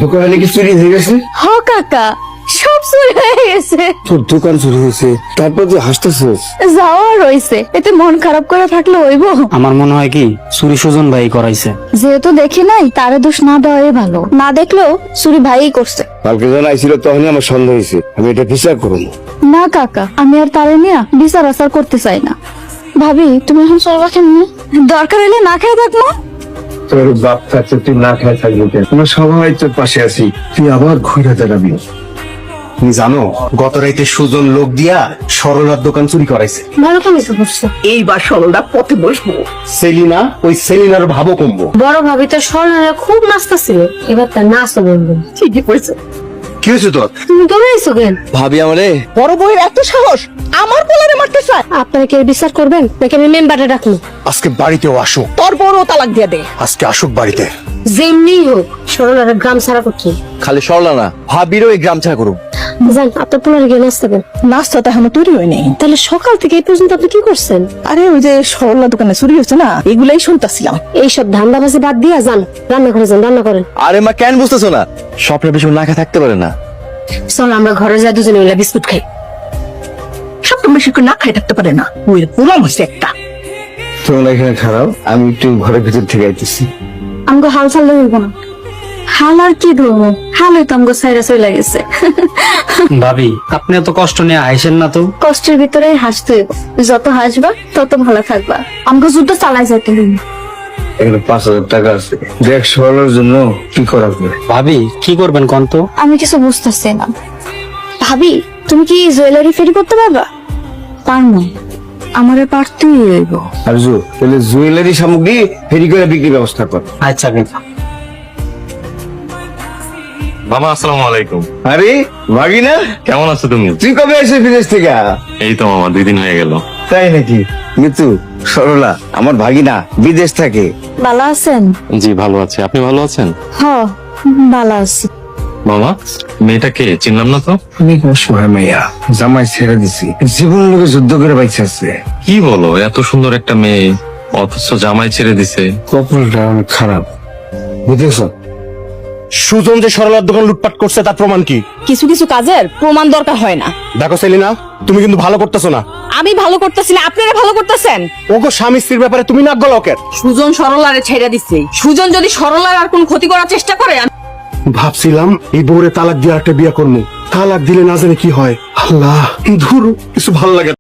দোকানে কি চুরি হয়ে গেছে? হ কাকা, সব চুরি হয়ে গেছে। তোর দোকান চুরি হয়েছে, তারপর তুই হাসতেছিস? যাওয়া রয়েছে, এতে মন খারাপ করে থাকলে হইব? আমার মনে হয় কি চুরি সুজন ভাই করাইছে। যেহেতু দেখি নাই, তারে দোষ না দেওয়াই ভালো। না দেখলেও চুরি ভাইই করছে। কালকে যখন আইছিল তখনই আমার সন্দেহ হয়েছে, আমি এটা বিচার করবো। না কাকা, আমি আর তারে নিয়ে বিচার আচার করতে চাই না। ভাবি, তুমি এখন চলবা কেমনি? দরকার হলে না খেয়ে থাকবো। তোর বাপ থাকতে তুই না খায় থাকবি কেন? আমরা সবাই তোর পাশে আছি, তুই আবার ঘুরে দাঁড়াবি। তুমি জানো গত রাইতে সুজন লোক দিয়া সরলার দোকান চুরি করাইছে। ভালো কামিজ করছে। এইবার সরলটা পথে বসবো। সেলিনা, ওই সেলিনার ভাবো কমবো। বড় ভাবি তো স্বর্ণারা খুব নাচতেছিল, এবার তার নাচও বলবো। ঠিকই কইছে। কি হয়েছে তোর? তুমি দৌড়াইছো কেন? ভাবি আমারে বড় বউয়ের এত সাহস, আমার পোলারে মারতে চায়। আপনারা কি বিচার করবেন নাকি আমি মেম্বারে ডাকবো? আজকে বাড়িতেও আসুক, তোর বড় তালাক দিয়ে দে। আজকে আসুক বাড়িতে। যেমনি হোক স্বর্ণারা গ্রাম ছাড়া করছি। খালি সরলা না, ভাবিরও এই গ্রাম ছাড়া করুক। যান, আপনার পোলারে গিয়ে নাচতেবেন। নাস্তা তো এখনো তৈরি হয়নি। তাহলে সকাল থেকে এই পর্যন্ত আপনি কি করছেন? আরে ওই যে সরলা দোকানে চুরি হচ্ছে না, এগুলাই শুনতাছিলাম। এইসব ধান্দাবাজি বাদ দিয়া যান, রান্না করে যান, রান্না করেন। আরে মা, কেন বুঝতেছো না? স্বপ্নের বেশি না খেয়ে থাকতে পারে না। চল আমরা ঘরে যাই, দুজনে মিলে বিস্কুট খাই। সপ্তম বেশি করে না খাই থাকতে পারে না, ওই পোলাম হচ্ছে একটা। তোমরা এখানে খারাপ, আমি একটু ঘরের ভিতর থেকে আইতেছি। আমগো হাল ছাড়লে হইব না। হাল আর কি ধরবো, হালই তো আমগো সাইরা চলে গেছে। ভাবি, আপনি এত কষ্ট নিয়ে আইসেন না তো। কষ্টের ভিতরে হাসতে হইব, যত হাসবা তত ভালো থাকবা। আমগো যুদ্ধ চালাই যাইতে হইব। এখানে 5,000 টাকা আছে, দেখ সরলার জন্য কি করা যায়। ভাবি, কি করবেন কোন তো? আমি কিছু বুঝতেছি না। ভাবি, তুমি কি জুয়েলারি ফেরি করতে পারবা? পারবো, আমারে পারতেই হইব। আর তাহলে জুয়েলারি সামগ্রী ফেরি করে বিক্রির ব্যবস্থা কর। আচ্ছা কাকা। মামা আসসালামু আলাইকুম। আরে ভাগিনা, কেমন আছো তুমি? তুই কবে এসে বিদেশ থেকে? এই তো মামা 2 দিন হয়ে গেল। তাই নাকি? মিতু, সরলা আমার ভাগিনা বিদেশ থাকে। ভালো আছেন? জি ভালো আছি, আপনি ভালো আছেন? হ, ভালো আছি। মামা, মেয়েটাকে চিনলাম না তো। অনেক অসহায় মেয়া, জামাই ছেড়ে দিছি, জীবন লোকে যুদ্ধ করে বাইছে আছে। কি বলো, এত সুন্দর একটা মেয়ে অথচ জামাই ছেড়ে দিছে। কপালটা অনেক খারাপ, বুঝেছ? সুজন যে সরলার দোকান লুটপাট করছে তার প্রমাণ কি? কিছু কিছু কাজের প্রমাণ দরকার হয় না। দেখো সেলিনা, তুমি কিন্তু ভালো করতেছো না। আমি ভালো করতেছি না, আপনারা ভালো করতেছেন। ওগো স্বামী স্ত্রীর ব্যাপারে তুমি নাক গলাও। সুজন সরলারে ছেড়ে দিচ্ছে। সুজন যদি সরলার আর কোন ক্ষতি করার চেষ্টা করে, ভাবছিলাম এই বউরে তালাক দিয়ে একটা বিয়ে করবো, তালাক দিলে না জানি কি হয়। আল্লাহ, ধুর, কিছু ভালো লাগে না।